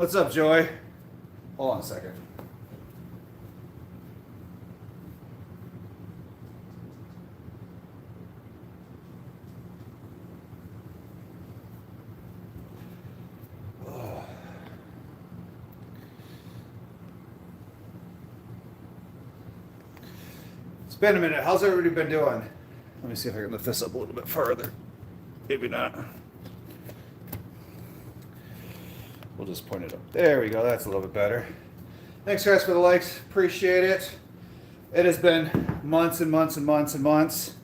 What's up, Joy? Hold on a second. It's been a minute. How's everybody been doing? Let me see if I can lift this up a little bit further. Maybe not. We'll just point it up. There we go. That's a little bit better. Thanks, guys, for the likes. Appreciate it. It has been months and months and months and months.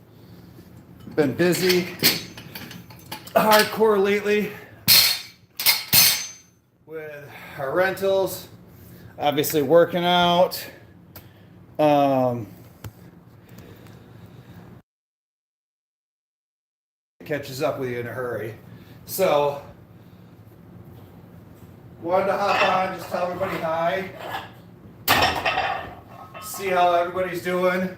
Been busy. Hardcore lately with our rentals. Obviously working out. Catches up with you in a hurry. So, wanted to hop on, just tell everybody hi. See how everybody's doing.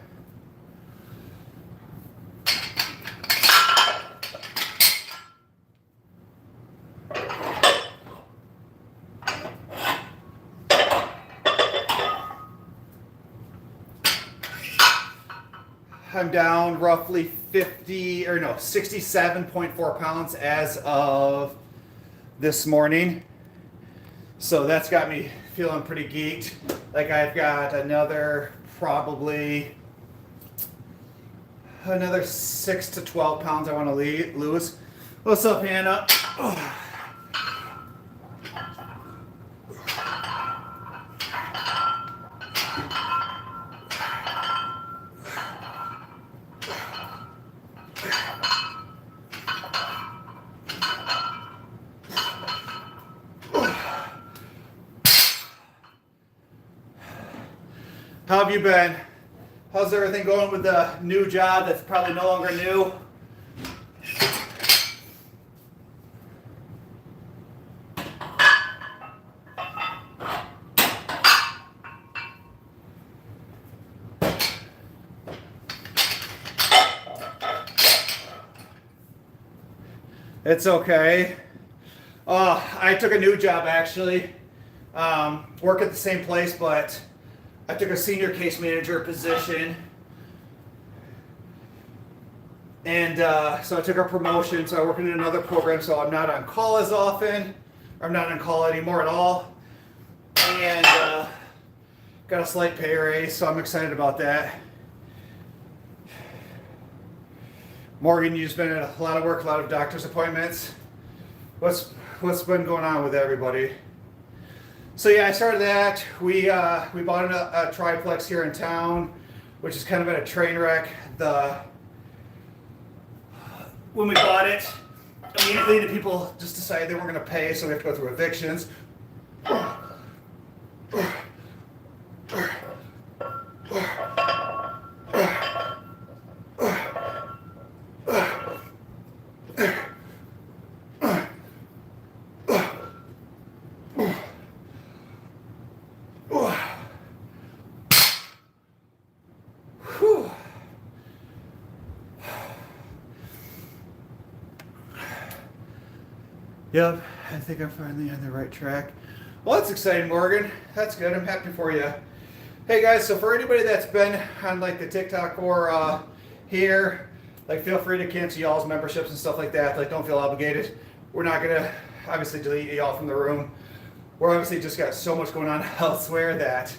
I'm down roughly 67.4 pounds as of this morning. So that's got me feeling pretty geeked. Like I've got probably another 6 to 12 pounds I want to lose. What's up, Hannah? Oh. How have you been? How's everything going with the new job that's probably no longer new? It's okay. I took a new job actually. Work at the same place, but I took a senior case manager position, and so I took a promotion, so I work in another program, so I'm not on call as often. I'm not on call anymore at all, and got a slight pay raise, so I'm excited about that. Morgan, you've been at a lot of work, a lot of doctor's appointments. What's been going on with everybody? So yeah, I started that. We bought a triplex here in town, which is kind of at a train wreck. When we bought it, immediately the people just decided they weren't going to pay, so we have to go through evictions. Yep, I think I'm finally on the right track. Well, that's exciting, Morgan. That's good. I'm happy for you. Hey guys, so for anybody that's been on like the TikTok or here, like feel free to cancel y'all's memberships and stuff like that. Like don't feel obligated. We're not gonna obviously delete y'all from the room. We're obviously just got so much going on elsewhere that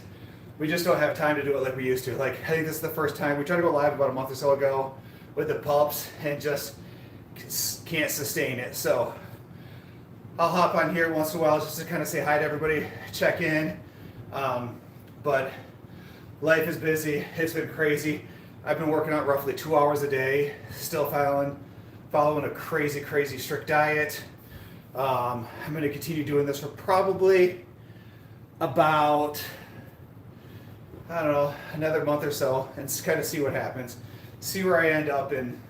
we just don't have time to do it like we used to. Like I think this is the first time we tried to go live about a month or so ago with the pups and just can't sustain it. So I'll hop on here once in a while just to kind of say hi to everybody, check in. But life is busy. It's been crazy. I've been working out roughly 2 hours a day, still following a crazy, crazy strict diet. I'm going to continue doing this for probably about, I don't know, another month or so and kind of see what happens. See where I end up in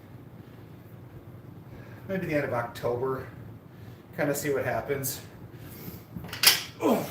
maybe the end of October. Kind of see what happens. Oh.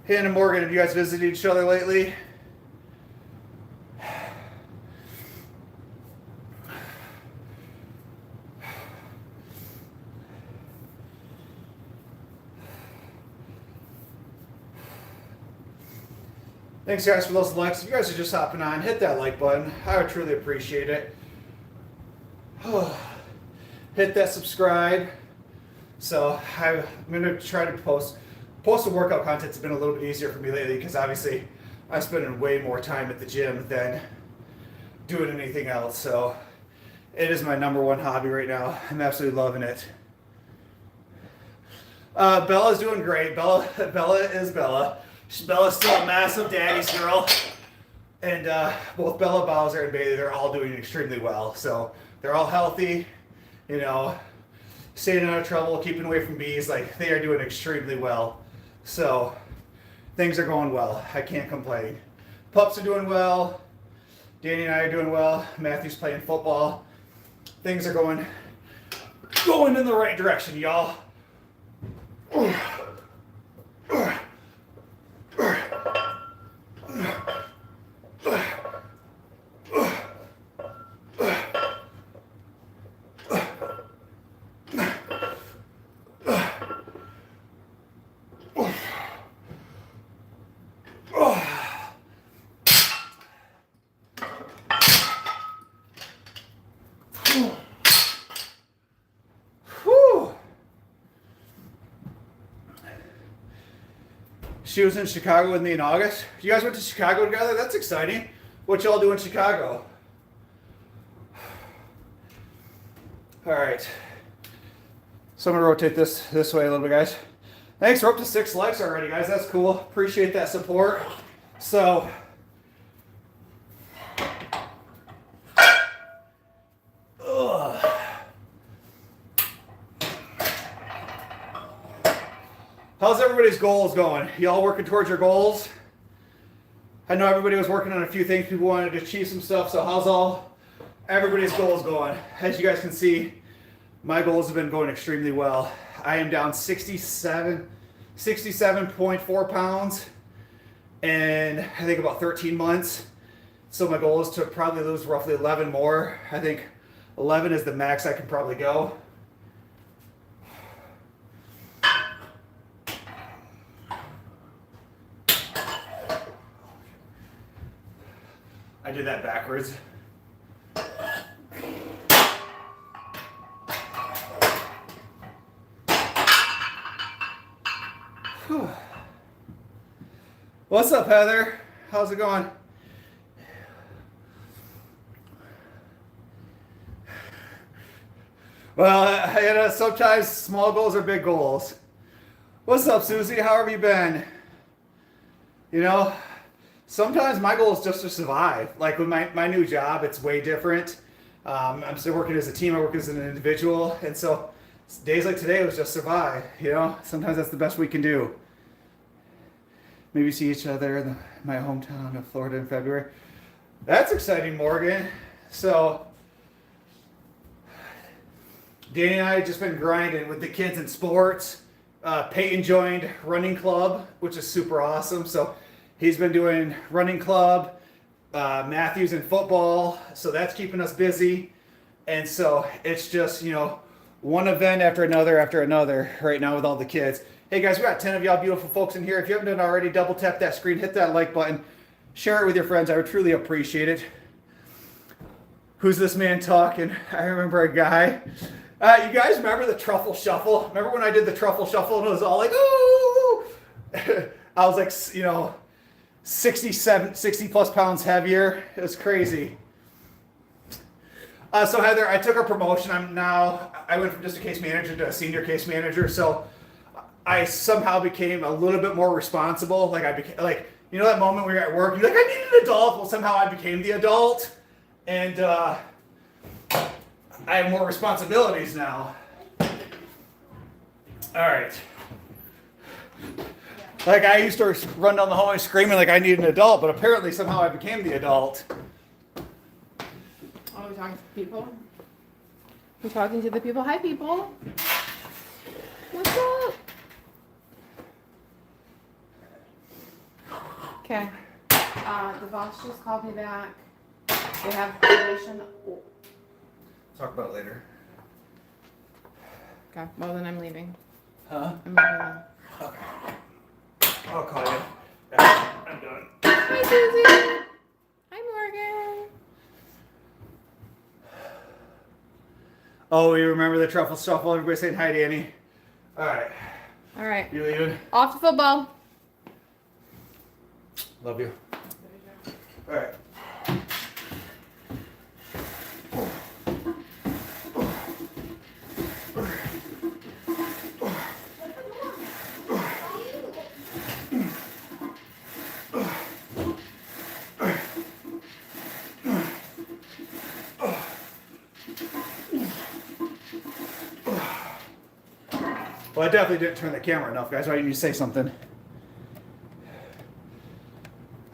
Hannah and Morgan, have you guys visited each other lately? Thanks guys for those likes. If you guys are just hopping on, hit that like button. I would truly appreciate it. Hit that subscribe. So I'm going to try to post the workout content. It's been a little bit easier for me lately because obviously I'm spending way more time at the gym than doing anything else. So it is my number one hobby right now. I'm absolutely loving it. Bella's doing great. Bella is Bella. Bella's still a massive daddy's girl. And both Bella, Bowser, and Bailey, they're all doing extremely well. So they're all healthy, you know, staying out of trouble, keeping away from bees. Like, they are doing extremely well. So things are going well. I can't complain. Pups are doing well. Danny and I are doing well. Matthew's playing football. Things are going in the right direction, y'all. She was in Chicago with me in August. You guys went to Chicago together? That's exciting. What y'all do in Chicago? All right. So I'm gonna rotate this way a little bit, guys. Thanks, we're up to 6 likes already, guys. That's cool. Appreciate that support. So, how's everybody's goals going? Y'all working towards your goals? I know everybody was working on a few things. People wanted to achieve some stuff. So how's all everybody's goals going? As you guys can see, my goals have been going extremely well. I am down 67.4 pounds in I think about 13 months. So my goal is to probably lose roughly 11 more. I think 11 is the max I can probably go. I did that backwards. Whew. What's up, Heather? How's it going? Well, you know, sometimes small goals are big goals. What's up, Susie? How have you been? You know, sometimes my goal is just to survive. Like with my new job, it's way different. I'm still working as a team. I work as an individual. And so days like today was just survive. You know, sometimes that's the best we can do. Maybe see each other in my hometown of Florida in February. That's exciting, Morgan. So Danny and I have just been grinding with the kids in sports. Peyton joined running club, which is super awesome. So he's been doing running club. Matthew's in football, so that's keeping us busy. And so it's just, you know, one event after another right now with all the kids. Hey guys, we got 10 of y'all beautiful folks in here. If you haven't done it already, double tap that screen, hit that like button, share it with your friends. I would truly appreciate it. Who's this man talking? I remember a guy. You guys remember the truffle shuffle? Remember when I did the truffle shuffle and it was all like, ooh! I was like, you know, 60 plus pounds heavier. It was crazy. So Heather, I took a promotion. I went from just a case manager to a senior case manager. So I somehow became a little bit more responsible. Like I became, like, you know that moment where you're at work, you're like, I need an adult. Well, somehow I became the adult. And I have more responsibilities now. All right. Like I used to run down the hallway screaming like I need an adult, but apparently somehow I became the adult. Are we talking to people? We're talking to the people. Hi, people. What's up? Okay. The boss just called me back. They have permission. Talk about it later. Okay. Well, then I'm leaving. Huh? I'm leaving. Okay. I'll call you. Yeah, I'm done. Hi, Susie. Hi, Morgan. Oh, you remember the truffle shuffle? Everybody saying hi, Danny. All right. All right. You leaving? Off to football. Love you. All right. Well, I definitely didn't turn the camera enough, guys. Why didn't you say something?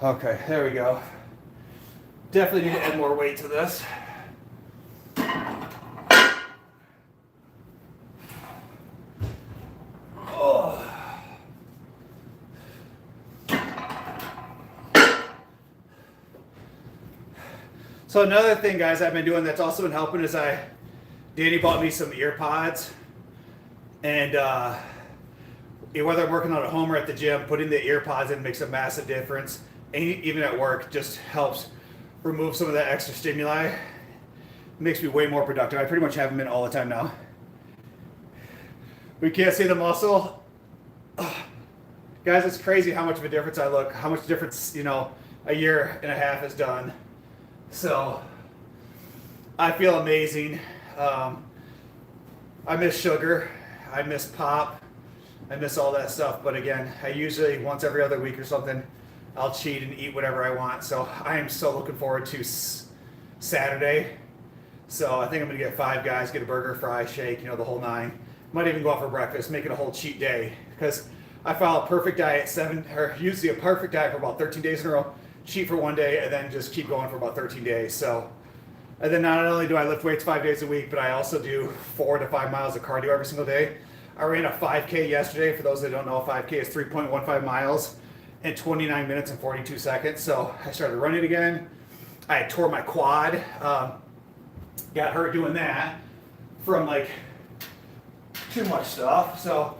Okay, there we go. Definitely need to add more weight to this. Oh. So another thing, guys, I've been doing that's also been helping is Danny bought me some ear pods. And whether I'm working out at home or at the gym, putting the ear pods in makes a massive difference. And even at work, just helps remove some of that extra stimuli. It makes me way more productive. I pretty much have them in all the time now. We can't see the muscle. Ugh. Guys, it's crazy how much of a difference how much difference, a year and a half has done. So, I feel amazing. I miss sugar. I miss pop. I miss all that stuff. But again, I usually once every other week or something, I'll cheat and eat whatever I want. So I am so looking forward to Saturday. So I think I'm going to get Five Guys, get a burger, fry, shake, the whole nine. Might even go out for breakfast, make it a whole cheat day. Because I follow a perfect diet, usually a perfect diet for about 13 days in a row, cheat for one day, and then just keep going for about 13 days. So, and then not only do I lift weights 5 days a week, but I also do 4 to 5 miles of cardio every single day. I ran a 5K yesterday. For those that don't know, a 5K is 3.15 miles in 29 minutes and 42 seconds. So I started running again. I tore my quad. Got hurt doing that from too much stuff. So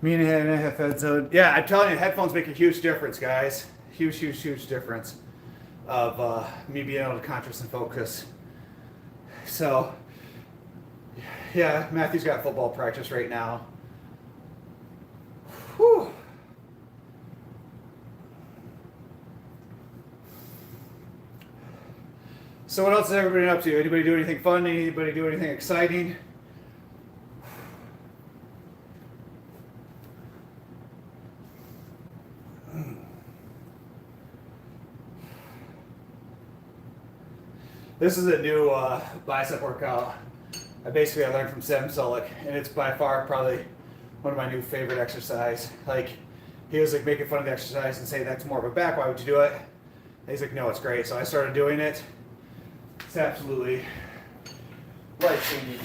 me and a headphones. Yeah, I'm telling you, headphones make a huge difference, guys. Huge, huge, huge difference of me being able to concentrate and focus. So, yeah, Matthew's got football practice right now. Whew. So what else has everybody been up to? Anybody do anything fun? Anybody do anything exciting? This is a new bicep workout. I learned from Sam Sulek, and it's by far probably one of my new favorite exercise. He was making fun of the exercise and saying that's more of a back. Why would you do it? And he's like, no, it's great. So I started doing it. It's absolutely life-changing.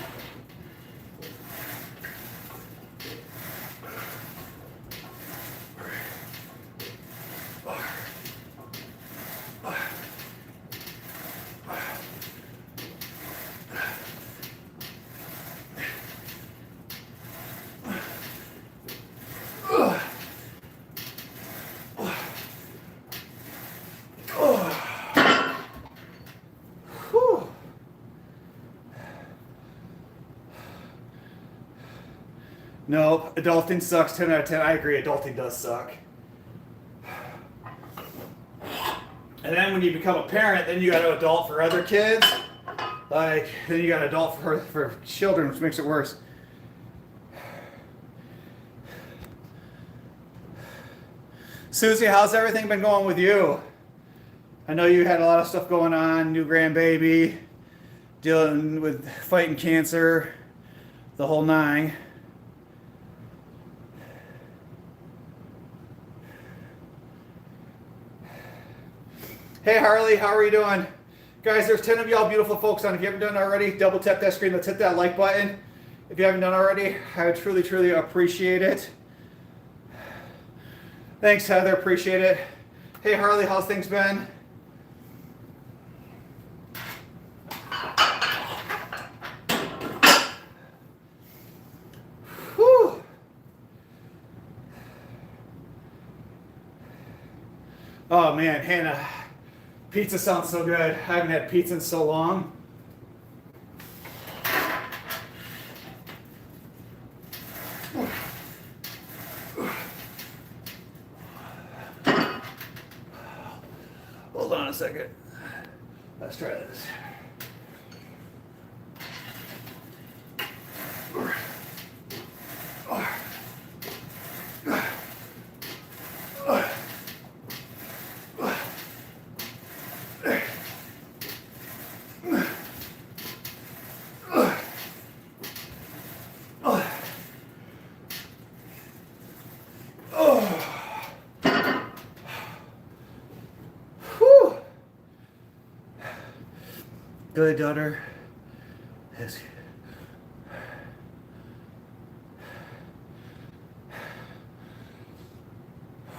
No, adulting sucks 10 out of 10. I agree, adulting does suck. And then when you become a parent, then you got to adult for other kids. Like, then you got to adult for children, which makes it worse. Susie, how's everything been going with you? I know you had a lot of stuff going on, new grandbaby, dealing with fighting cancer, the whole nine. Hey Harley, how are you doing? Guys, there's 10 of y'all beautiful folks on. If you haven't done it already, double tap that screen. Let's hit that like button. If you haven't done it already, I would truly, truly appreciate it. Thanks, Heather. Appreciate it. Hey, Harley, how's things been? Whew. Oh, man, Hannah. Pizza sounds so good. I haven't had pizza in so long. Hold on a second. Let's try this. Good, daughter. Yes.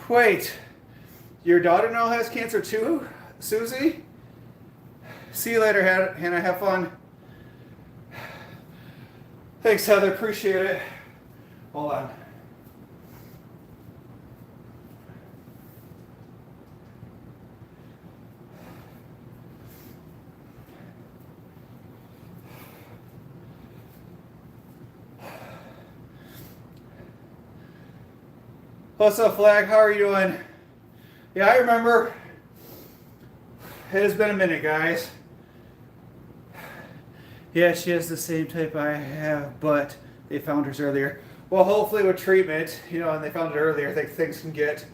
Wait, your daughter now has cancer too, Susie? See you later, Hannah. Have fun. Thanks, Heather. Appreciate it. Hold on. What's up, Flag? How are you doing? Yeah, I remember. It has been a minute, guys. Yeah, she has the same type I have, but they found hers earlier. Well, hopefully with treatment, and they found it earlier, I think things can get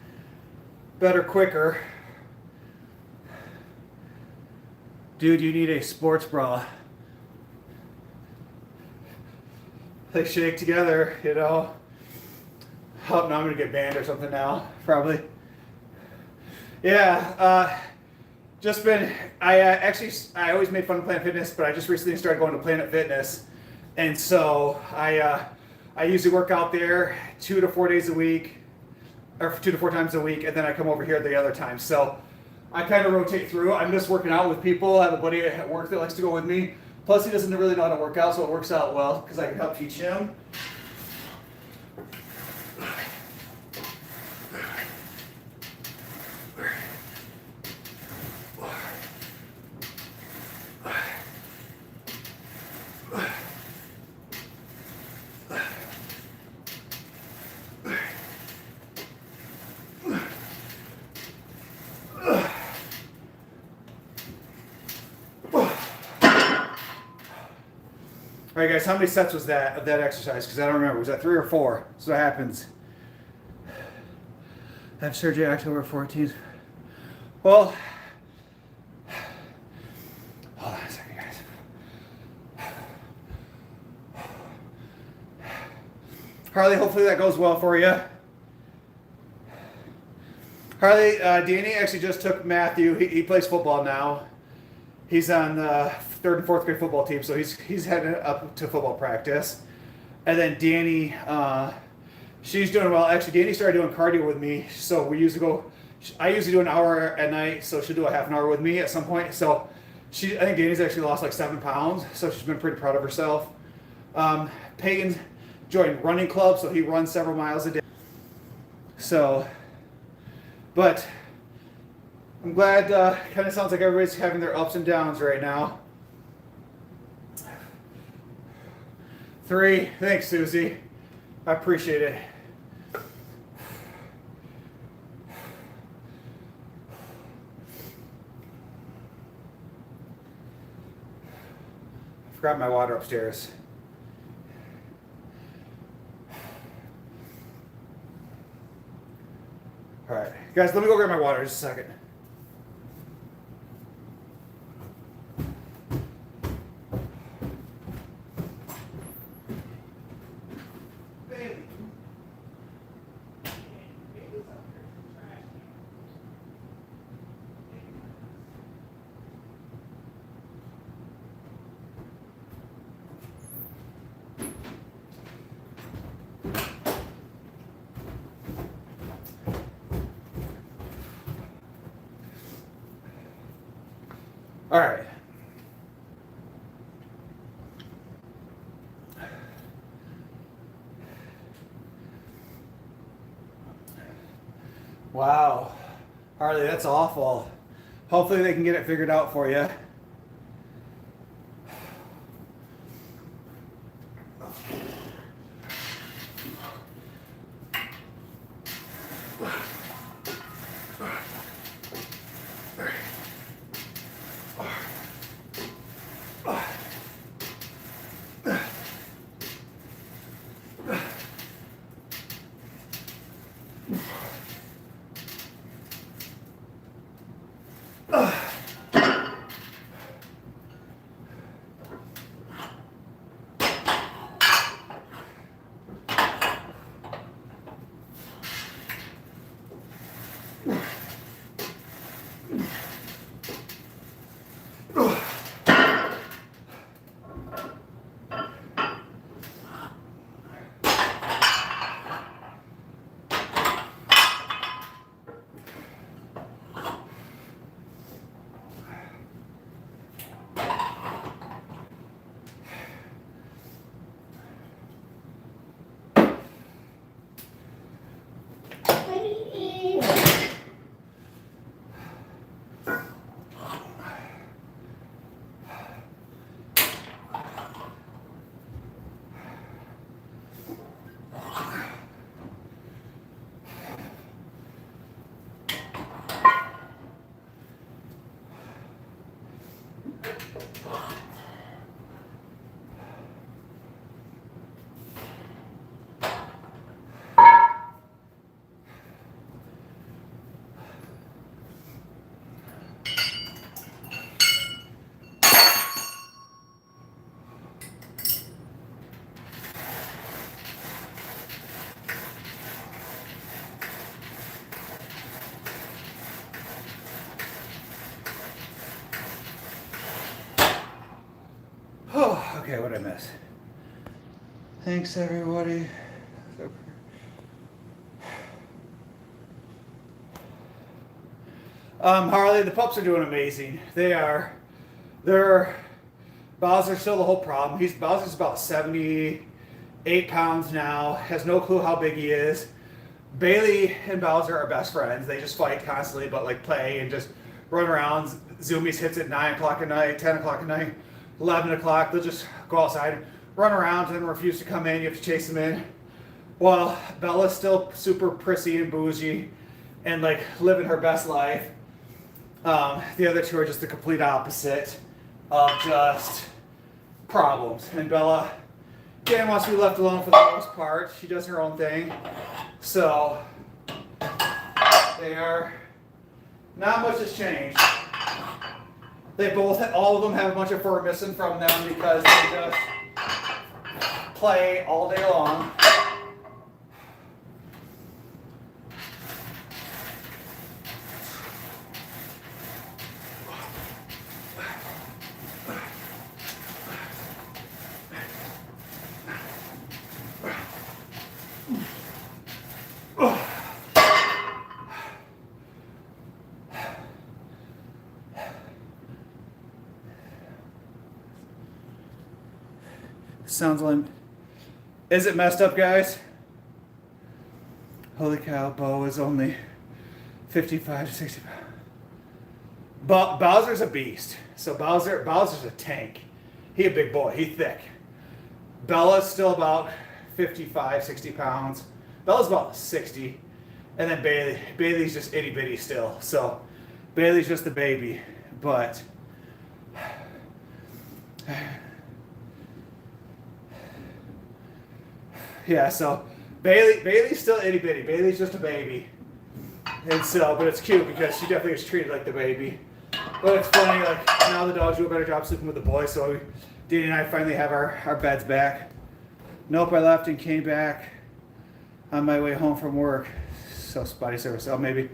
better quicker. Dude, you need a sports bra. They shake together, Oh, no, I'm going to get banned or something now, probably. Yeah, I always made fun of Planet Fitness, but I just recently started going to Planet Fitness. And so I usually work out there 2 to 4 days a week, or 2 to 4 times a week, and then I come over here the other time. So I kind of rotate through. I'm just working out with people. I have a buddy at work that likes to go with me. Plus, he doesn't really know how to work out, so it works out well because I can help teach him. All right, guys, how many sets was that of that exercise? Because I don't remember. Was that 3 or 4? So what happens. I have surgery October 14th. Well, hold on a second, guys. Harley, hopefully that goes well for you. Harley, Danny actually just took Matthew. He plays football now. He's on the 3rd and 4th grade football team, so he's heading up to football practice. And then Danny, she's doing well. Actually, Danny started doing cardio with me, so I usually do an hour at night, so she'll do a half an hour with me at some point. So I think Danny's actually lost like 7 pounds, so she's been pretty proud of herself. Peyton joined running club, so he runs several miles a day. So, but I'm glad, kind of sounds like everybody's having their ups and downs right now. 3, thanks, Susie. I appreciate it. Forgot my water upstairs. All right, guys, let me go grab my water just a second. All right. Wow. Harley, that's awful. Hopefully they can get it figured out for you. Oh, okay, what did I miss? Thanks, everybody. Harley, the pups are doing amazing. They are. They're. Bowser's still the whole problem. Bowser's about 78 pounds now. Has no clue how big he is. Bailey and Bowser are best friends. They just fight constantly, but like play and just run around. Zoomies hits at 9 o'clock at night, 10 o'clock at night, 11 o'clock. They'll just go outside, run around, and refuse to come in. You have to chase them in. Well, Bella's still super prissy and bougie and like living her best life. The other two are just the complete opposite of just problems. And Bella, again, wants to be left alone for the most part. She does her own thing. So, they are, not much has changed. They both, all of them have a bunch of fur missing from them because they just play all day long. Sounds like, is it messed up, guys? Holy cow, Bo is only 55 to 60 pounds. But Bowser's a beast. So Bowser's a tank. He a big boy, he thick. Bella's still about 55, 60 pounds. Bella's about 60. And then Bailey's just itty bitty still. So Bailey's just the baby. But Yeah, so Bailey's still itty bitty. Bailey's just a baby. And so, but it's cute because she definitely is treated like the baby. But it's funny, like, now the dogs do a better job sleeping with the boys, so Dee and I finally have our beds back. Nope, I left and came back on my way home from work. So spotty service. Oh, maybe.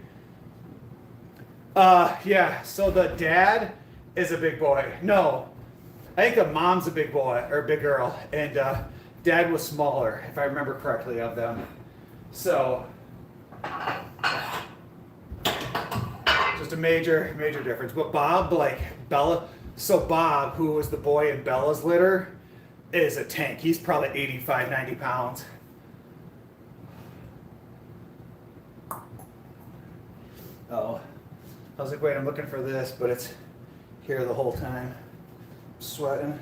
Yeah, so the dad is a big boy. No, I think the mom's a big boy, or a big girl, and dad was smaller, if I remember correctly, of them. So, just a major difference. But Bob, like Bella, so Bob, who was the boy in Bella's litter, is a tank. He's probably 85, 90 pounds. Oh, I was like, wait, I'm looking for this, but it's here the whole time. I'm sweating.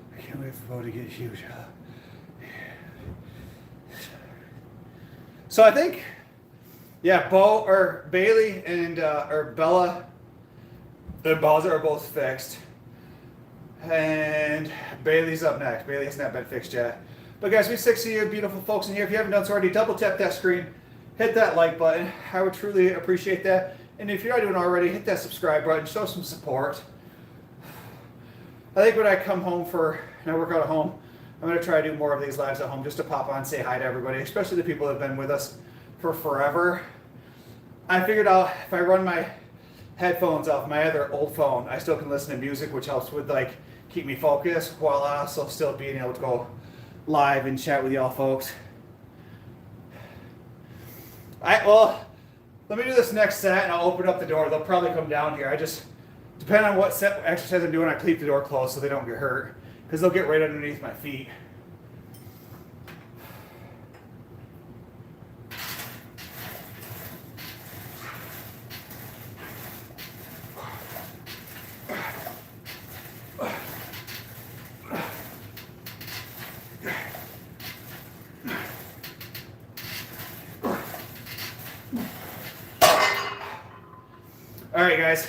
I can't wait for Bo to get huge. So I think, yeah, Bo or Bailey and or Bella and Bowser are both fixed, and Bailey's up next. Bailey has not been fixed yet. But guys, we 6 of you beautiful folks in here. If you haven't done so already, double tap that screen, hit that like button. I would truly appreciate that. And if you're not doing it already, hit that subscribe button. Show some support. I think when I come home and I work out at home, I'm going to try to do more of these lives at home just to pop on and say hi to everybody, especially the people that have been with us for forever. I figured out if I run my headphones off my other old phone, I still can listen to music, which helps with like keep me focused while also still being able to go live and chat with y'all folks. Well, let me do this next set and I'll open up the door. They'll probably come down here. Depending on what set exercise I'm doing, I keep the door closed so they don't get hurt, because they'll get right underneath my feet. All right, guys.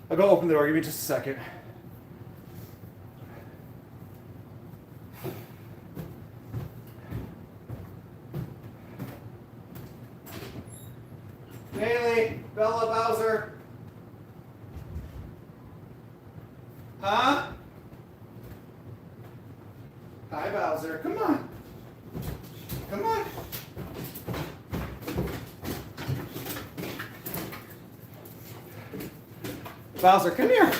I'll go open the door. Give me just a second. Bailey, Bella, Bowser. Huh? Hi, Bowser. Come on. Come on. Bowser, come here.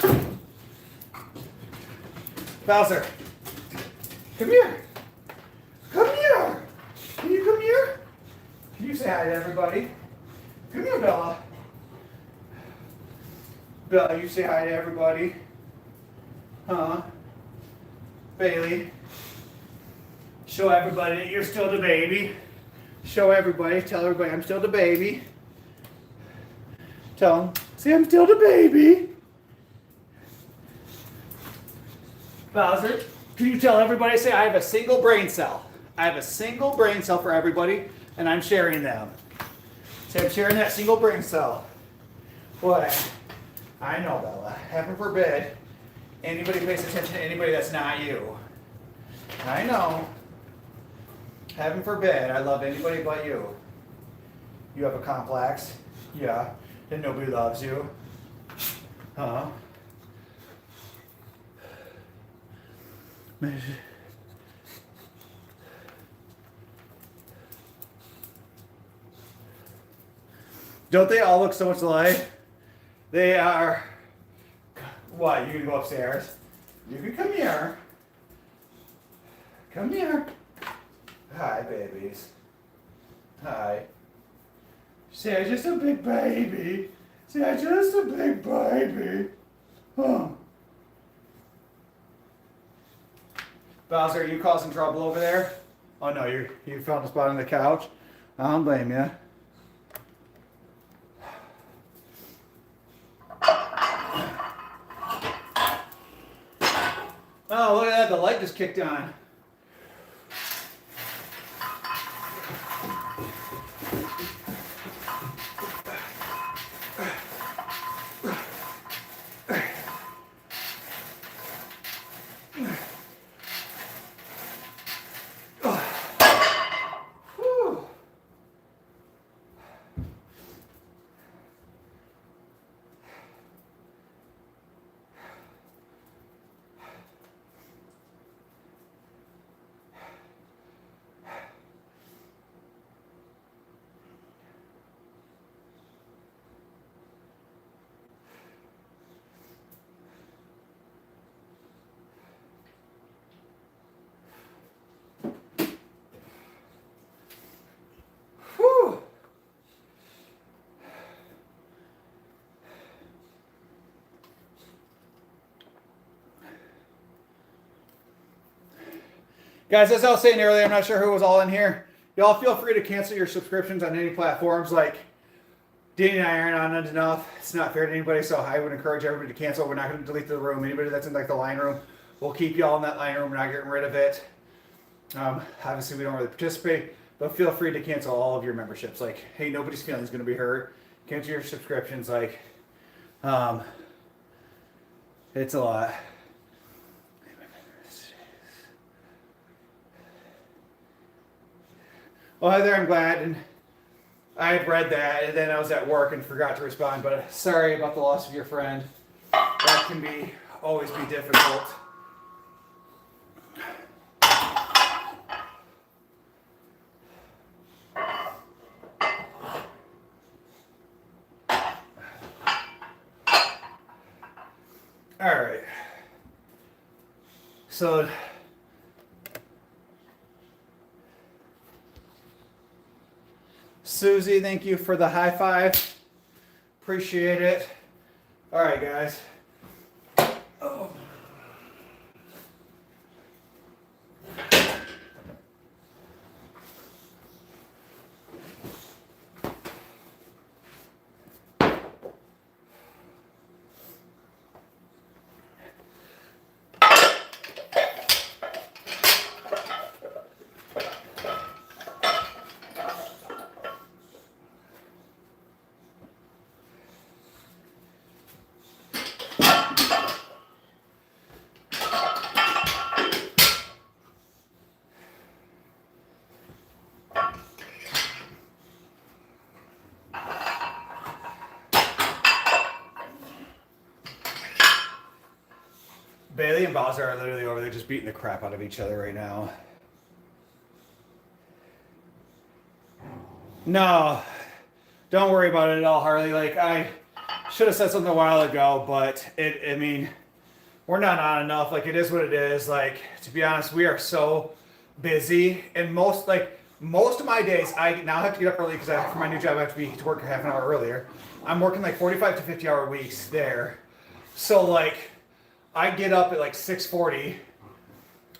Bowser, come here. Come here. Can you come here? Can you say hi to everybody? Come here, Bella. Bella, you say hi to everybody. Huh? Bailey, show everybody that you're still the baby. Show everybody, tell everybody I'm still the baby. Tell them, see, I'm still the baby. Bowser, can you tell everybody, say, I have a single brain cell. I have a single brain cell for everybody, and I'm sharing them. Say, I'm sharing that single brain cell. What? I know, Bella. Heaven forbid anybody pays attention to anybody that's not you. I know. Heaven forbid I love anybody but you. You have a complex. Yeah. And nobody loves you. Huh? Don't they all look so much alike? They are. What? You can go upstairs? You can come here. Come here. Hi, babies. Hi. Say, I'm just a big baby. Say, I'm just a big baby. Huh. Bowser, are you causing trouble over there? Oh no, you found a spot on the couch. I don't blame you. Oh, look at that! The light just kicked on. Whew. Whew. Guys, as I was saying earlier, I'm not sure who was all in here. Y'all feel free to cancel your subscriptions on any platforms. Like, Danny and I aren't on enough. It's not fair to anybody, so I would encourage everybody to cancel. We're not going to delete the room. Anybody that's in like the line room, we'll keep y'all in that line room. We're not getting rid of it. Obviously, we don't really participate, but feel free to cancel all of your memberships. Like, hey, nobody's feelings going to be hurt. Cancel your subscriptions. Like, it's a lot. Well, Heather, I'm glad, and I had read that, and then I was at work and forgot to respond. But sorry about the loss of your friend. That can always be difficult. All right. So. Susie, thank you for the high five. Appreciate it. All right, guys. Oh. Bailey and Bowser are literally over there just beating the crap out of each other right now. No, don't worry about it at all, Harley. Like, I should have said something a while ago, but I mean, we're not on enough. Like, it is what it is. Like, to be honest, we are so busy. And most of my days, I now have to get up early because for my new job, I have to work half an hour earlier. I'm working like 45 to 50 hour weeks there. So, like, I get up at like 6:40,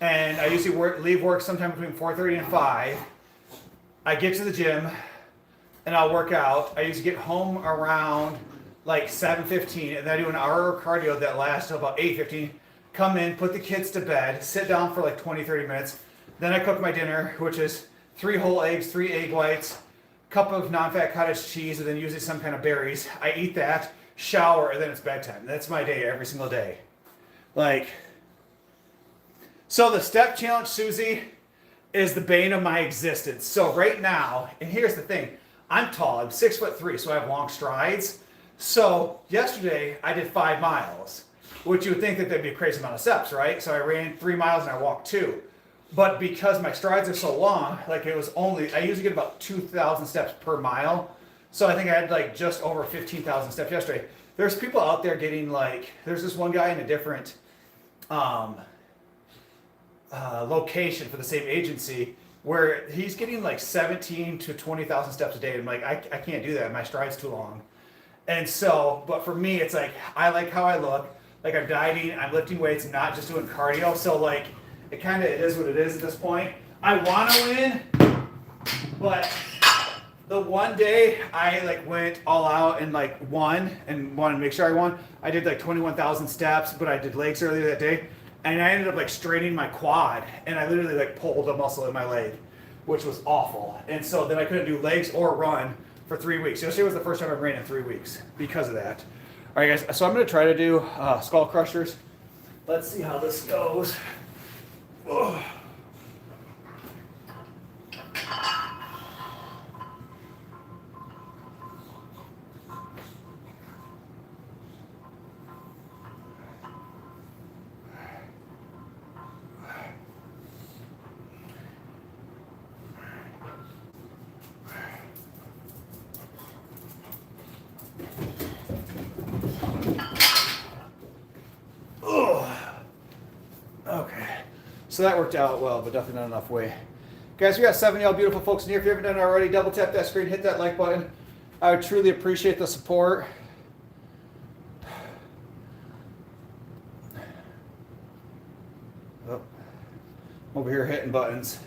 and I usually leave work sometime between 4:30 and 5. I get to the gym, and I'll work out. I usually get home around like 7:15, and then I do an hour of cardio that lasts till about 8:15. Come in, put the kids to bed, sit down for like 20-30 minutes. Then I cook my dinner, which is 3 whole eggs, 3 egg whites, cup of non-fat cottage cheese, and then usually some kind of berries. I eat that, shower, and then it's bedtime. That's my day every single day. Like, so the step challenge, Susie, is the bane of my existence. So right now, and here's the thing, I'm tall, I'm 6'3", so I have long strides. So yesterday I did 5 miles, which you would think that that'd be a crazy amount of steps, right? So I ran 3 miles and I walked 2. But because my strides are so long, like I usually get about 2,000 steps per mile. So I think I had like just over 15,000 steps yesterday. There's people out there getting like, there's this one guy in a different location for the same agency where he's getting like 17 to 20,000 steps a day. I'm like, I can't do that. My stride's too long. And so, but for me, it's like, I like how I look. Like, I'm dieting, I'm lifting weights, not just doing cardio. So like, it is what it is at this point. I want to win, but the one day I like went all out and like won and wanted to make sure I won. I did like 21,000 steps, but I did legs earlier that day, and I ended up like straining my quad, and I literally like pulled a muscle in my leg, which was awful. And so then I couldn't do legs or run for 3 weeks. Yesterday was the first time I ran in 3 weeks because of that. All right, guys. So I'm gonna try to do skull crushers. Let's see how this goes. Ugh. Okay, so that worked out well, but definitely not enough weight. Guys, we got 7 of y'all beautiful folks in here. If you haven't done it already, double tap that screen, hit that like button. I would truly appreciate the support. Oh, I'm over here hitting buttons.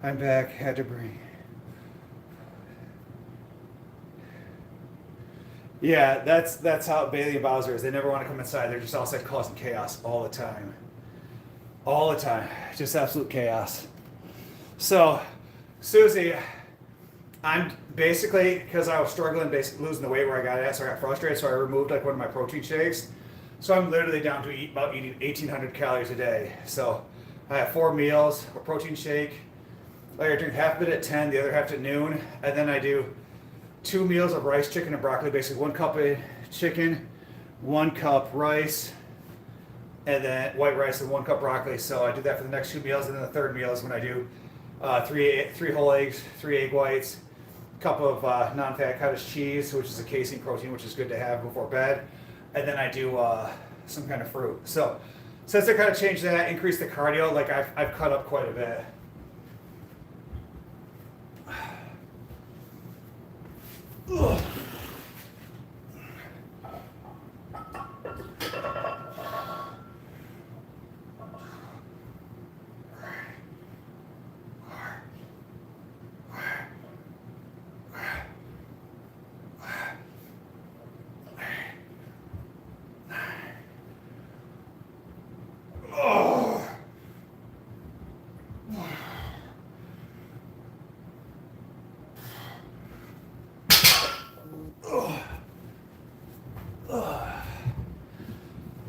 I'm back, had to bring. Yeah, that's how Bailey and Bowser is. They never want to come inside. They're just outside causing chaos all the time. All the time. Just absolute chaos. So, Susie, I'm basically, because I was struggling basically losing the weight where I got at, so I got frustrated, so I removed like one of my protein shakes. So I'm literally down to about eating 1,800 calories a day. So I have 4 meals, a protein shake. Like I drink half of it at 10, the other half at noon, and then I do 2 meals of rice, chicken, and broccoli. Basically 1 cup of chicken, 1 cup rice, and then white rice and 1 cup broccoli. So I do that for the next 2 meals, and then the third meal is when I do 3 whole eggs, 3 egg whites, a cup of non-fat cottage cheese, which is a casein protein, which is good to have before bed, and then I do some kind of fruit. So since I kind of changed that, increased the cardio, like I've cut up quite a bit. Ugh.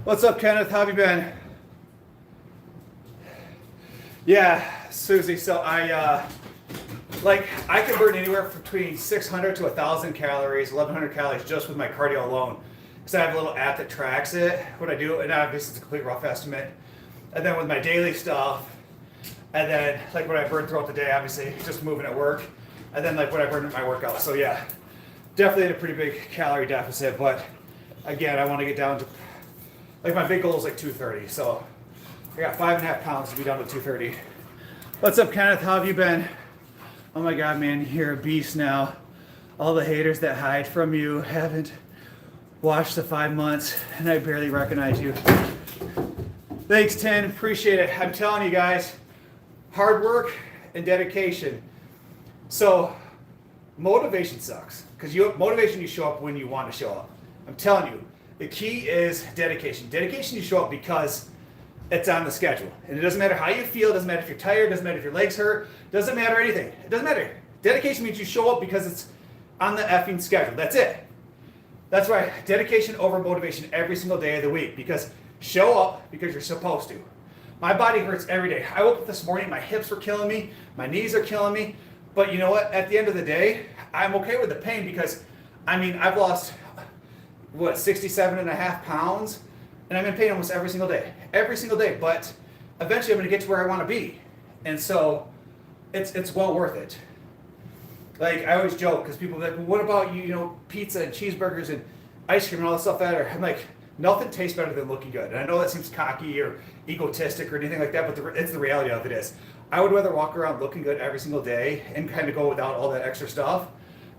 What's up, Kenneth? How have you been? Yeah, Susie. So I can burn anywhere between 600 to 1,000 calories, 1,100 calories just with my cardio alone. Because I have a little app that tracks it, what I do, and obviously it's a complete rough estimate. And then with my daily stuff, and then like what I burn throughout the day, obviously just moving at work, and then like what I burn at my workout. So yeah, definitely in a pretty big calorie deficit. But again, I want to get down to, like my big goal is like 230. So I got 5.5 pounds to be down to 230. What's up, Kenneth? How have you been? Oh my God, man, you're a beast now. All the haters that hide from you haven't watched the 5 months, and I barely recognize you. Thanks, 10. Appreciate it. I'm telling you guys, hard work and dedication. So motivation sucks, because motivation, you show up when you want to show up. I'm telling you, the key is dedication. Dedication, you show up because it's on the schedule. And it doesn't matter how you feel, it doesn't matter if you're tired, it doesn't matter if your legs hurt, it doesn't matter anything. It doesn't matter. Dedication means you show up because it's on the effing schedule. That's it. That's why dedication over motivation every single day of the week, because show up because you're supposed to. My body hurts every day. I woke up this morning, my hips were killing me, my knees are killing me, but you know what? At the end of the day, I'm okay with the pain because I mean, I've lost, what, 67.5 pounds? And I'm in pain almost every single day. Every single day. But eventually I'm going to get to where I want to be. And so it's well worth it. Like, I always joke, because people are like, well, what about pizza and cheeseburgers and ice cream and all that stuff better? I'm like, nothing tastes better than looking good. And I know that seems cocky or egotistic or anything like that, but it's the reality of it is. I would rather walk around looking good every single day and kind of go without all that extra stuff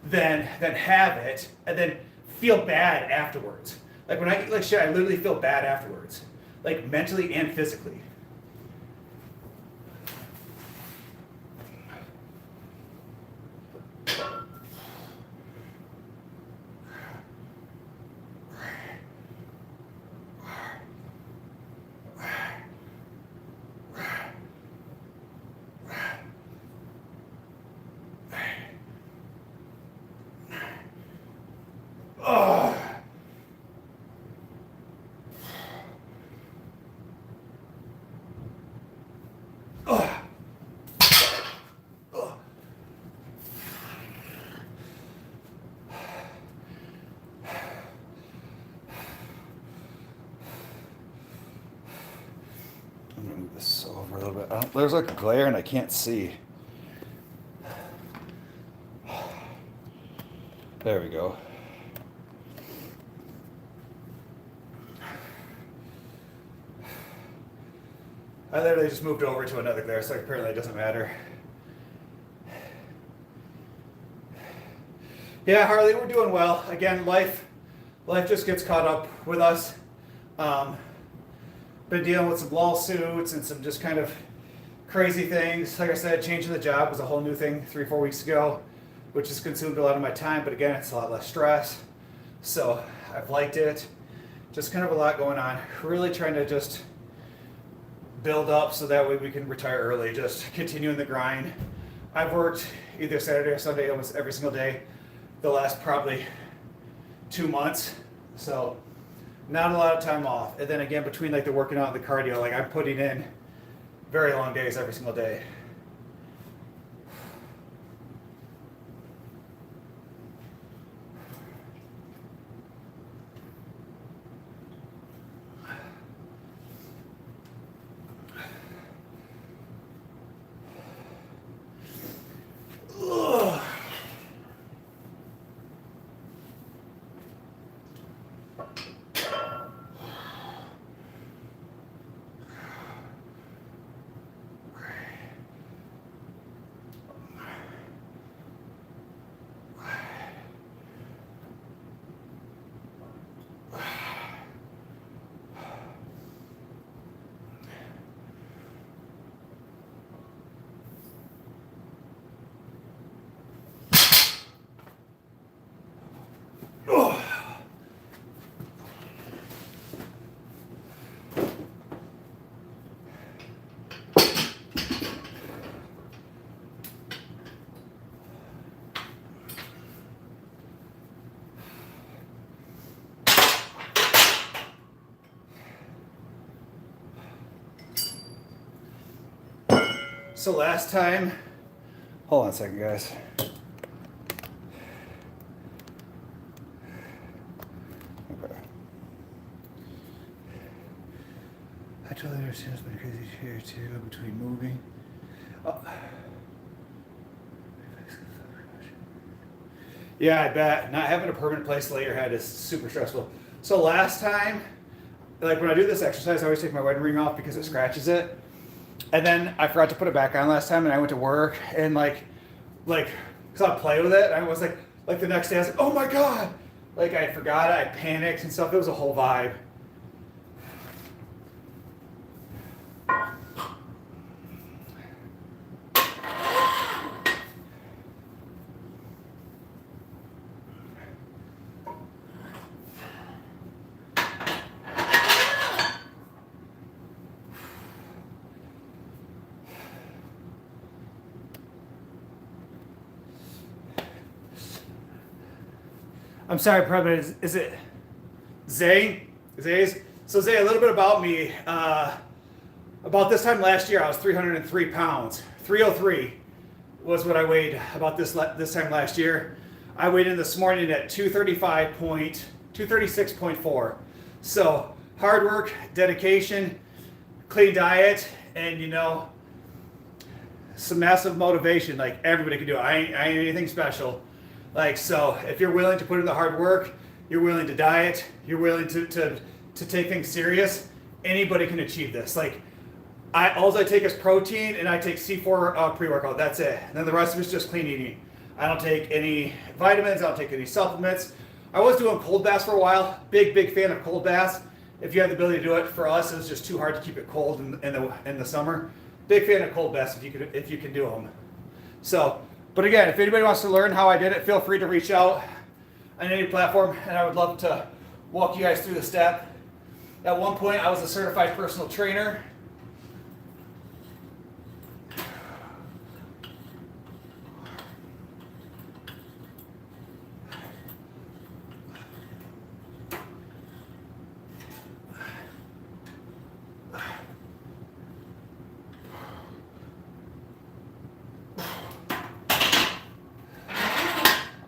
than have it and then feel bad afterwards. Like, when I eat like shit, I literally feel bad afterwards. Like, mentally and physically. Oh. Oh. Oh. I'm gonna move this over a little bit. There's like a glare and I can't see. There we go. I literally just moved over to another glare, so apparently it doesn't matter. Yeah, Harley, we're doing well. Again, life just gets caught up with us. Been dealing with some lawsuits and some just kind of crazy things. Like I said, changing the job was a whole new thing 3-4 weeks ago, which has consumed a lot of my time, but again, it's a lot less stress. So I've liked it. Just kind of a lot going on. Really trying to just build up so that way we can retire early, just continuing the grind. I've worked either Saturday or Sunday almost every single day the last probably 2 months. So not a lot of time off. And then again, between like the working out and the cardio, like I'm putting in very long days every single day. So last time, hold on a second, guys. Okay. I totally understand it's been crazy here too, between moving. Oh. Yeah, I bet. Not having a permanent place to lay your head is super stressful. So last time, like when I do this exercise, I always take my wedding ring off because it scratches it. And then I forgot to put it back on last time, and I went to work, and like, cause I play with it. And I was like the next day, I was like, oh my god, like I forgot it, I panicked and stuff. It was a whole vibe. I'm sorry, President. Is it Zay? Zay's? So Zay, a little bit about me. About this time last year, I was 303 pounds. 303 was what I weighed about this time last year. I weighed in this morning at 236.4. So hard work, dedication, clean diet, and some massive motivation. Like everybody can do it. I ain't anything special. Like, so if you're willing to put in the hard work, you're willing to diet, you're willing to take things serious, anybody can achieve this. Like, all I take is protein and I take C4 pre-workout. That's it. And then the rest of it's just clean eating. I don't take any vitamins. I don't take any supplements. I was doing cold baths for a while. Big fan of cold baths. If you have the ability to do it, for us, it was just too hard to keep it cold in the summer. Big fan of cold baths if you can do them. So, but again, if anybody wants to learn how I did it, feel free to reach out on any platform, and I would love to walk you guys through the step. At one point, I was a certified personal trainer.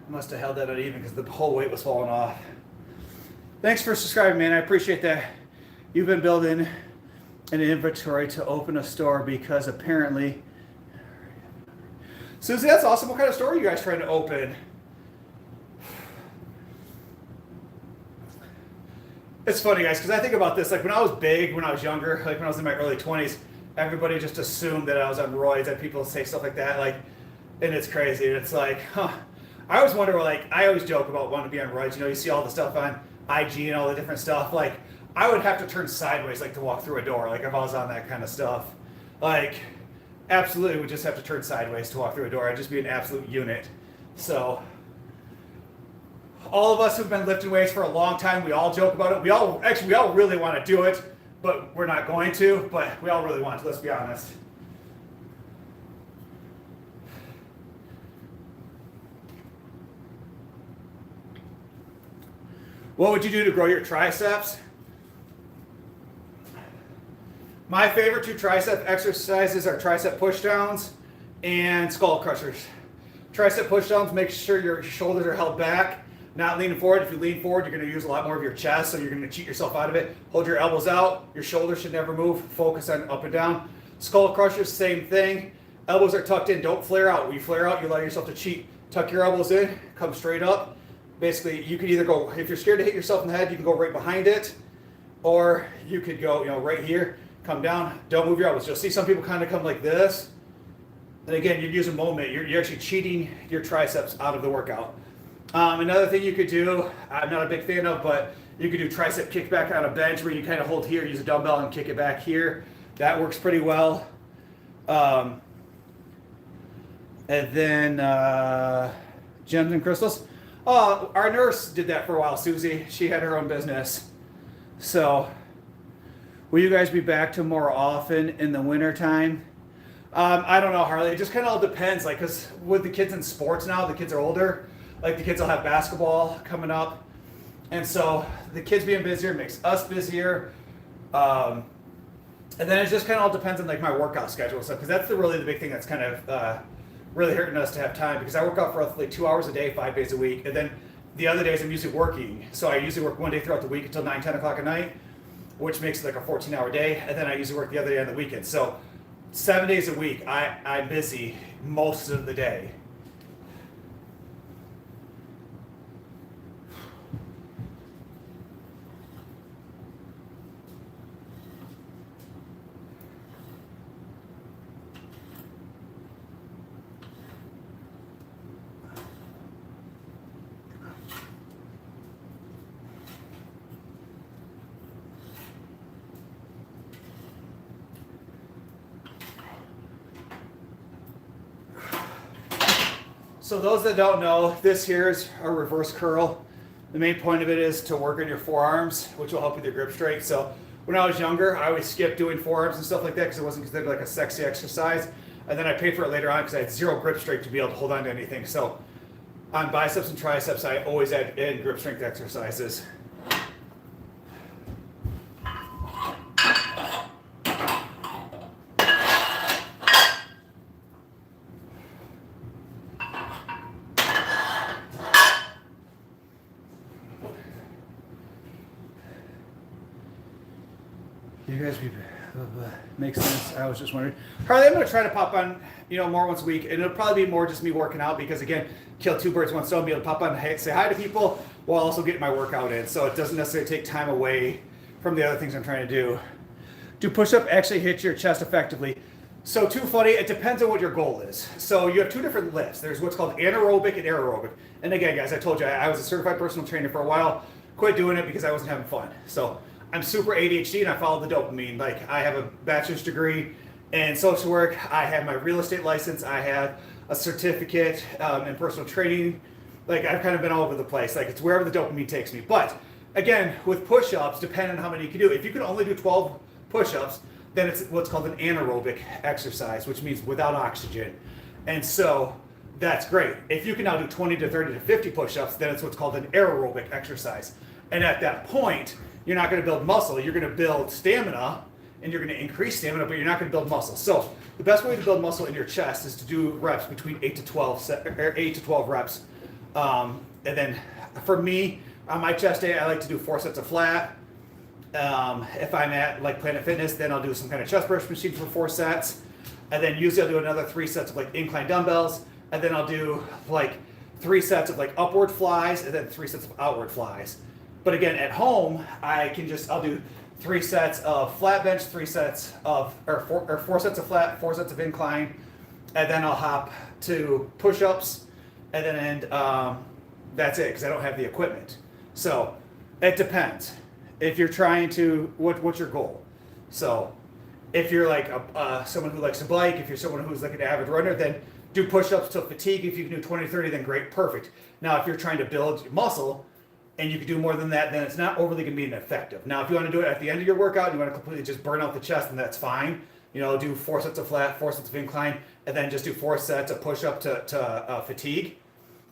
Must have held that uneven because the whole weight was falling off. Thanks for subscribing, man. I appreciate that. You've been building an inventory to open a store because apparently... Susie, that's awesome. What kind of store are you guys trying to open? It's funny, guys, because I think about this. Like when I was big, when I was younger, like when I was in my early 20s, everybody just assumed that I was on roids, and people say stuff like that. Like, and it's crazy. It's like, huh. I always wonder, like, I always joke about wanting to be on roids. You see all the stuff on IG and all the different stuff. Like, I would have to turn sideways, like, to walk through a door, like, if I was on that kind of stuff. Like, absolutely would just have to turn sideways to walk through a door. I'd just be an absolute unit. So, all of us who've been lifting weights for a long time, we all joke about it. We all really want to do it, but we're not going to. But we all really want to, let's be honest. What would you do to grow your triceps? My favorite two tricep exercises are tricep pushdowns and skull crushers. Tricep pushdowns, make sure your shoulders are held back, not leaning forward. If you lean forward, you're going to use a lot more of your chest, so you're going to cheat yourself out of it. Hold your elbows out. Your shoulders should never move. Focus on up and down. Skull crushers, same thing. Elbows are tucked in. Don't flare out. When you flare out, you allow yourself to cheat. Tuck your elbows in. Come straight up. Basically, you could either go, if you're scared to hit yourself in the head, you can go right behind it, or you could go, right here, come down, don't move your elbows. You'll see some people kind of come like this, and again, you're using moment. You're actually cheating your triceps out of the workout. Another thing you could do, I'm not a big fan of, but you could do tricep kickback on a bench where you kind of hold here, use a dumbbell, and kick it back here. That works pretty well. And then gems and crystals. Oh, our nurse did that for a while, Susie. She had her own business. So, will you guys be back to more often in the wintertime? I don't know, Harley. It just kind of all depends. Like, because with the kids in sports now, the kids are older. Like, the kids will have basketball coming up. And so, the kids being busier makes us busier. And then it just kind of all depends on, like, my workout schedule. So, because that's really the big thing that's kind of... really hurting us to have time, because I work out for roughly 2 hours a day, 5 days a week, and then the other days I'm usually working. So I usually work one day throughout the week until 9, 10 o'clock at night, which makes it like a 14-hour day, and then I usually work the other day on the weekend. So 7 days a week, I'm busy most of the day. So those that don't know, this here is a reverse curl. The main point of it is to work on your forearms, which will help with your grip strength. So when I was younger, I always skipped doing forearms and stuff like that because it wasn't considered like a sexy exercise. And then I paid for it later on because I had zero grip strength to be able to hold on to anything. So on biceps and triceps, I always add in grip strength exercises. You guys be makes sense. I was just wondering. Harley, I'm gonna try to pop on, more once a week, and it'll probably be more just me working out because again, kill two birds with one stone. Be able to pop on, say hi to people while also getting my workout in. So it doesn't necessarily take time away from the other things I'm trying to do. Do push-up actually hit your chest effectively? So too funny. It depends on what your goal is. So you have two different lifts. There's what's called anaerobic and aerobic. And again, guys, I told you I was a certified personal trainer for a while. Quit doing it because I wasn't having fun. So I'm super ADHD and I follow the dopamine. Like I have a bachelor's degree in social work. I have my real estate license. I have a certificate in personal training. Like I've kind of been all over the place. Like it's wherever the dopamine takes me. But again, with push-ups, depending on how many you can do, if you can only do 12 push-ups, then it's what's called an anaerobic exercise, which means without oxygen. And so that's great. If you can now do 20 to 30 to 50 push-ups, then it's what's called an aerobic exercise. And at that point, you're not going to build muscle, you're going to build stamina, and you're going to increase stamina, but you're not going to build muscle. So the best way to build muscle in your chest is to do reps between 8 to 12 reps. And then for me, on my chest day, I like to do 4 sets of flat. If I'm at like Planet Fitness, then I'll do some kind of chest press machine for 4 sets. And then usually I'll do another 3 sets of like incline dumbbells. And then I'll do like 3 sets of like upward flies and then 3 sets of outward flies. But again, at home, I'll do 3 sets of flat bench, 4 sets of flat, 4 sets of incline. And then I'll hop to push-ups. And then that's it because I don't have the equipment. So it depends. If you're trying to, what's your goal? So if you're like someone who likes to bike, if you're someone who's like an avid runner, then do push-ups till fatigue. If you can do 20, 30, then great, perfect. Now, if you're trying to build muscle and you can do more than that, then it's not overly going to be effective. Now, if you want to do it at the end of your workout, you want to completely just burn out the chest, then that's fine. Do 4 sets of flat, 4 sets of incline, and then just do 4 sets of push-up to fatigue.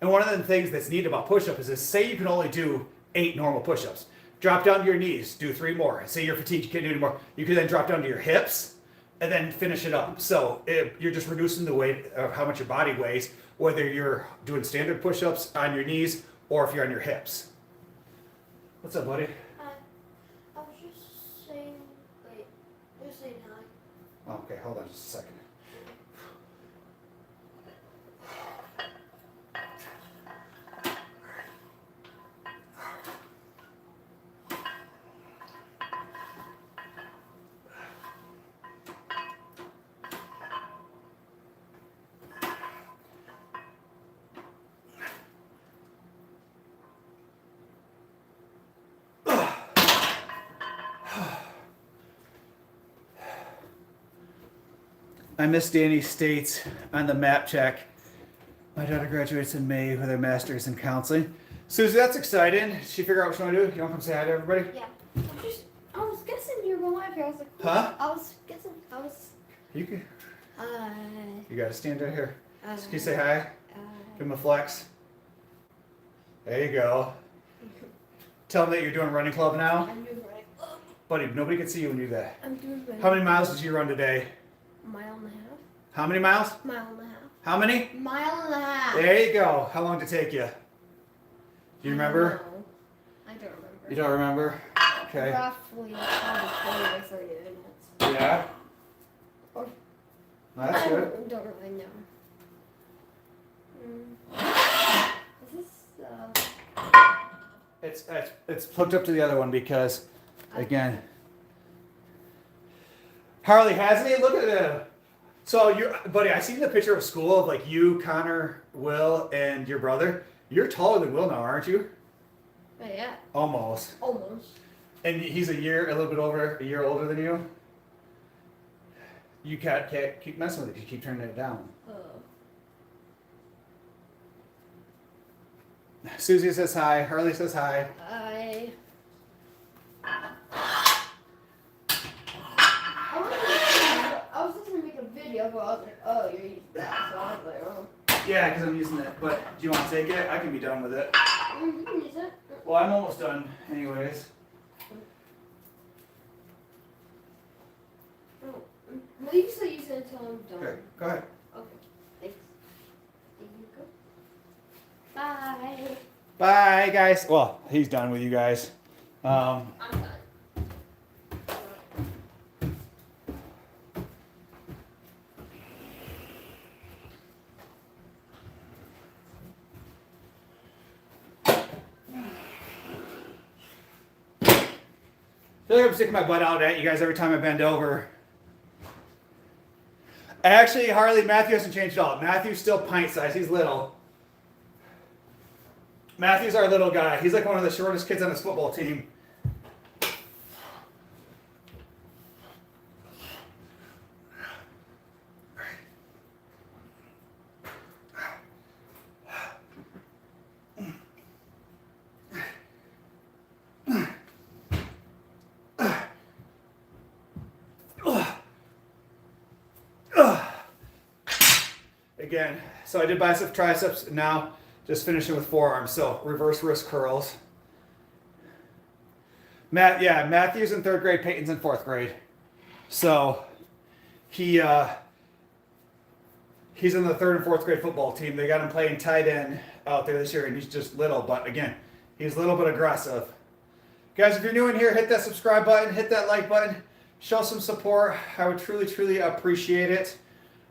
And one of the things that's neat about push-up is say you can only do 8 normal push-ups. Drop down to your knees, do 3 more. Say you're fatigued, you can't do any more. You can then drop down to your hips and then finish it up. So you're just reducing the weight of how much your body weighs, whether you're doing standard push-ups on your knees or if you're on your hips. What's up, buddy? I was just saying, just saying hi. Okay, hold on just a second. I missed Danny States on the map check. My daughter graduates in May with her master's in counseling. Susie, that's exciting. Did she figure out what she want to do? You want to come say hi to everybody? Yeah. I was guessing you were live here. I was like, Huh? You can. You got to stand right here. Can you say hi? uh, Give him a flex. There you go. Tell him that you're doing running club now. I'm doing right. Buddy, nobody can see you when you do that. I'm doing right. How many miles did you run today? Mile and a half. How many miles? Mile and a half. How many? Mile and a half. There you go. How long did it take you? Do you remember? I don't remember. You don't remember? Okay. Roughly probably 20 or 30 minutes. Yeah. Or- That's I good. don't really know. Is this It's hooked up to the other one because, again, Harley hasn't he? Look at it. So buddy, I seen the picture of school of like you, Connor, Will, and your brother. You're taller than Will now, aren't you? yeah, Almost. almost. And he's a year older than you. You can't keep messing with it. You keep turning it down. Susie says hi. Harley says hi. I was just gonna make a video, but I was like, oh, you're using that, so I was like, oh. Yeah, because I'm using it. But do you want to take it? I can be done with it. You can use it. Well, I'm almost done anyways. Oh, well, you still use it until I'm done. Okay, go ahead. Okay, thanks. There you go. Bye. Bye, guys. Well, he's done with you guys. I'm done. feel like I'm sticking my butt out at you guys every time I bend over. Actually, Harley, Matthew hasn't changed at all. Matthew's still pint size. He's little. Matthew's our little guy. He's like one of the shortest kids on his football team. Again, so I did biceps, triceps, and now just finishing with forearms. So reverse wrist curls. Matthew's in 3rd grade, Peyton's in 4th grade. So he's in the 3rd and 4th grade football team. They got him playing tight end out there this year, and he's just little, but again, he's a little bit aggressive. Guys, if you're new in here, hit that subscribe button, hit that like button, show some support. I would truly, truly appreciate it.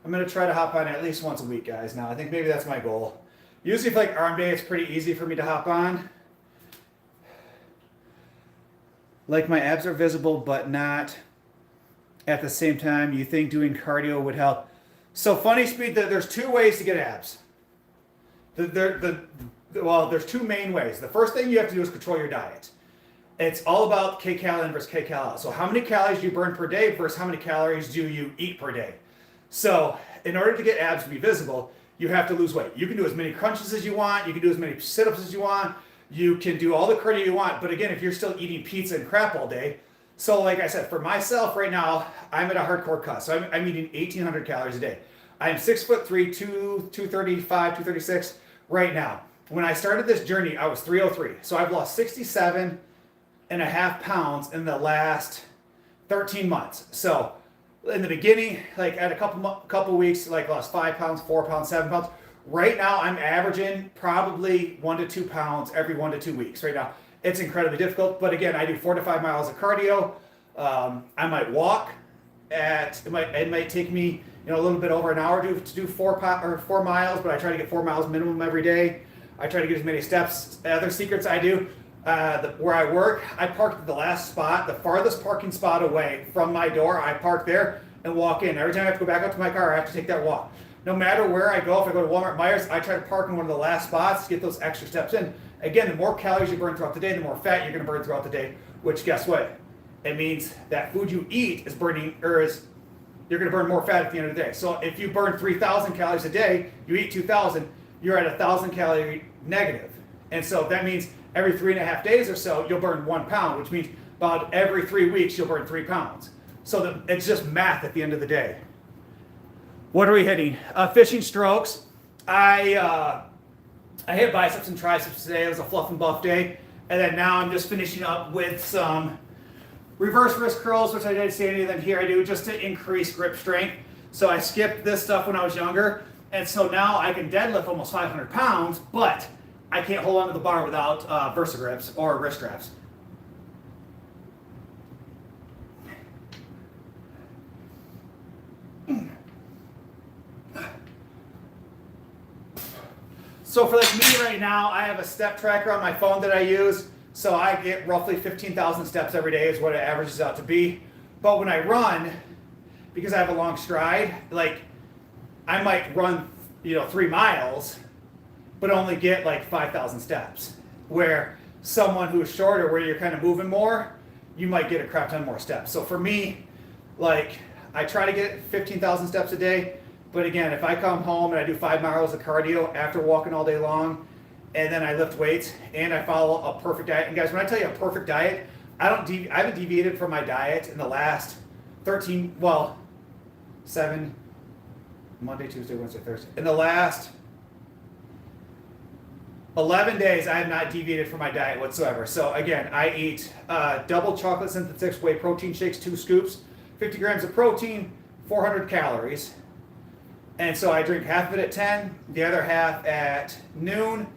I'm going to try to hop on at least once a week, guys, now. I think maybe that's my goal. Usually for like arm day, it's pretty easy for me to hop on. Like my abs are visible, but not at the same time. You think doing cardio would help? So funny speed, there's 2 ways to get abs. Well, there's 2 main ways. The first thing you have to do is control your diet. It's all about kcal in versus kcal out. So how many calories do you burn per day versus how many calories do you eat per day? So in order to get abs to be visible, you have to lose weight. You can do as many crunches as you want. You can do as many sit-ups as you want. You can do all the cardio you want. But again, if you're still eating pizza and crap all day, so like I said, for myself right now, I'm at a hardcore cut. So I'm eating 1,800 calories a day. I'm 6'3", 235, 236 right now. When I started this journey, I was 303. So I've lost 67.5 pounds in the last 13 months. So in the beginning, like at a couple weeks, like lost 5 pounds, 4 pounds, 7 pounds. Right now, I'm averaging probably 1 to 2 pounds every 1 to 2 weeks. Right now, it's incredibly difficult. But again, I do 4 to 5 miles of cardio. I might walk. It might take me a little bit over an hour to do 4 miles, but I try to get 4 miles minimum every day. I try to get as many steps. Other secrets I do. Where I work, I parked at the last spot, the farthest parking spot away from my door. I park there and walk in. Every time I have to go back up to my car, I have to take that walk. No matter where I go, if I go to Walmart, Myers, I try to park in one of the last spots to get those extra steps in. Again, the more calories you burn throughout the day, the more fat you're going to burn throughout the day, which guess what? It means that food you eat is burning, you're going to burn more fat at the end of the day. So if you burn 3,000 calories a day, you eat 2,000, you're at 1,000 calorie negative. And so that means every 3.5 days or so, you'll burn 1 pound, which means about every 3 weeks, you'll burn 3 pounds. So it's just math at the end of the day. What are we hitting? Fishing strokes. I hit biceps and triceps today. It was a fluff and buff day. And then now I'm just finishing up with some reverse wrist curls, which I didn't see any of them here. I do just to increase grip strength. So I skipped this stuff when I was younger. And so now I can deadlift almost 500 pounds, but I can't hold onto the bar without VersaGrips or wrist straps. So for like me right now, I have a step tracker on my phone that I use. So I get roughly 15,000 steps every day is what it averages out to be. But when I run, because I have a long stride, like I might run, 3 miles, but only get like 5,000 steps. Where someone who's shorter, where you're kind of moving more, you might get a crap ton more steps. So for me, like I try to get 15,000 steps a day. But again, if I come home and I do 5 miles of cardio after walking all day long, and then I lift weights and I follow a perfect diet. And guys, when I tell you a perfect diet, I haven't deviated from my diet in the last 7, Monday, Tuesday, Wednesday, Thursday. In the last 11 days, I have not deviated from my diet whatsoever. So again, I eat double chocolate synthetic whey protein shakes, 2 scoops, 50 grams of protein, 400 calories. And so I drink half of it at 10, the other half at noon,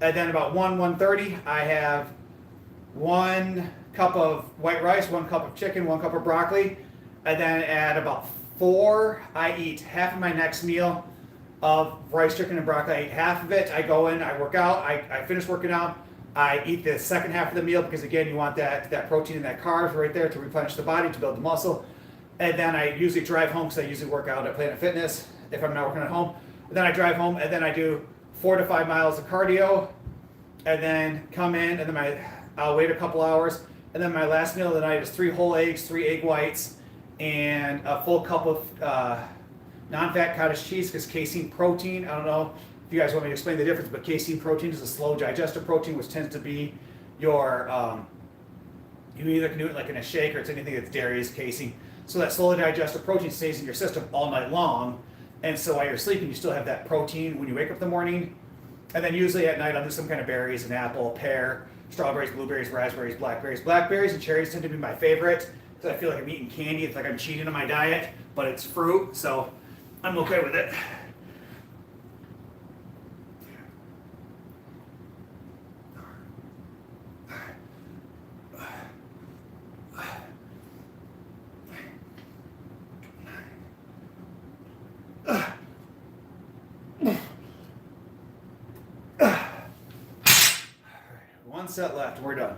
and then about 1:30, I have 1 cup of white rice, 1 cup of chicken, 1 cup of broccoli, and then at about 4, I eat half of my next meal of rice, chicken, and broccoli. I eat half of it, I go in, I work out, I finish working out, I eat the second half of the meal because again, you want that protein and that carbs right there to replenish the body, to build the muscle. And then I usually drive home because I usually work out at Planet Fitness if I'm not working at home. And then I drive home and then I do 4 to 5 miles of cardio and then come in and then I'll wait a couple hours. And then my last meal of the night is 3 whole eggs, 3 egg whites, and a full cup of non-fat cottage cheese because casein protein, I don't know if you guys want me to explain the difference, but casein protein is a slow digester protein, which tends to be your, you either can do it like in a shake or it's anything that's dairy is casein. So that slow digester protein stays in your system all night long. And so while you're sleeping, you still have that protein when you wake up in the morning. And then usually at night, I'll do some kind of berries, an apple, pear, strawberries, blueberries, raspberries, blackberries. Blackberries and cherries tend to be my favorite because I feel like I'm eating candy. It's like I'm cheating on my diet, but it's fruit, so I'm okay with it. One set left and we're done.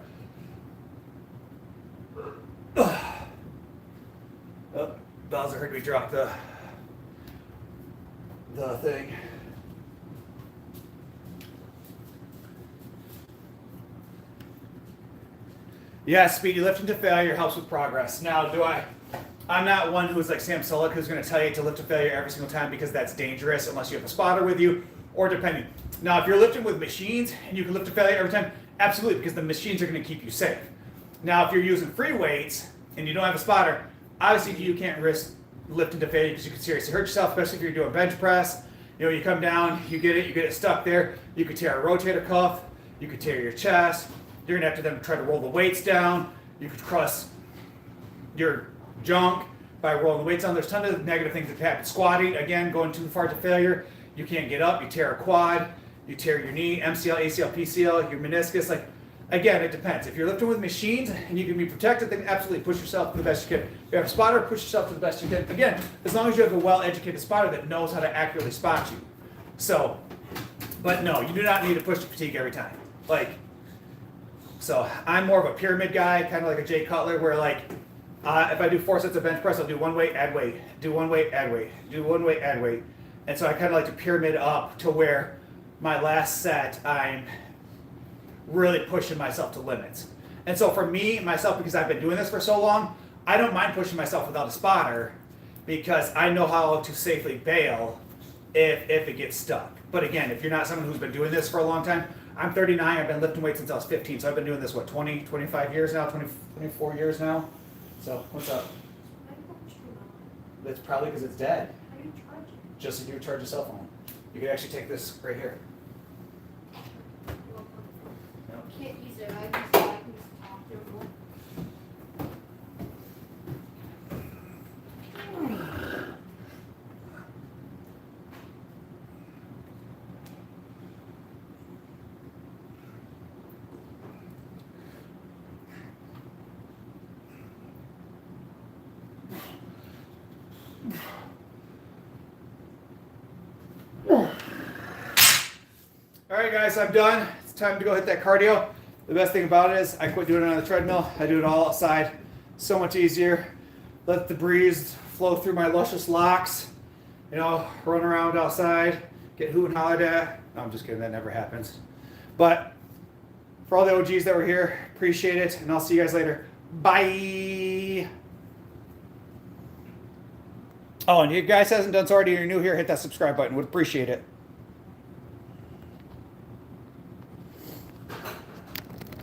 Oh, Bowser heard me drop the thing. Yeah, Speedy, lifting to failure helps with progress. Now, I'm not one who's like Sam Sulek who's going to tell you to lift to failure every single time because that's dangerous unless you have a spotter with you or depending. Now, if you're lifting with machines and you can lift to failure every time, absolutely, because the machines are going to keep you safe. Now, if you're using free weights and you don't have a spotter, obviously you can't risk lifting to failure because you could seriously hurt yourself, especially if you're doing bench press. You know, you come down, you get it stuck there. You could tear a rotator cuff. You could tear your chest. You're going to have to then try to roll the weights down. You could crush your junk by rolling the weights down. There's a ton of negative things that happen. Squatting, again, going too far to failure. You can't get up. You tear a quad. You tear your knee, MCL, ACL, PCL, your meniscus. Like, again, it depends. If you're lifting with machines and you can be protected, then absolutely push yourself to the best you can. If you have a spotter, push yourself to the best you can. Again, as long as you have a well-educated spotter that knows how to accurately spot you. So, but no, you do not need to push to fatigue every time. So I'm more of a pyramid guy, kind of like a Jay Cutler, where if I do 4 sets of bench press, I'll do 1 weight, add weight, do 1 weight, add weight, do 1 weight, add weight. And so I kind of like to pyramid up to where my last set, I'm really pushing myself to limits. And so for me, myself, because I've been doing this for so long, I don't mind pushing myself without a spotter because I know how to safely bail if it gets stuck. But again, if you're not someone who's been doing this for a long time, I'm 39, I've been lifting weights since I was 15, so I've been doing this, 25 years now, 24 years now? So, what's up? That's probably because it's dead. How do you charge it? Just as you would charge a cell phone. You could actually take this right here. Can't use it. I can just talk to them. All right, guys, I'm done. It's time to go hit that cardio. The best thing about it is I quit doing it on the treadmill. I do it all outside. So much easier. Let the breeze flow through my luscious locks. You know, run around outside, get hooted and hollered at. No, I'm just kidding. That never happens. But for all the OGs that were here, appreciate it. And I'll see you guys later. Bye. Oh, and you guys hasn't done so already, you're new here, hit that subscribe button. Would appreciate it.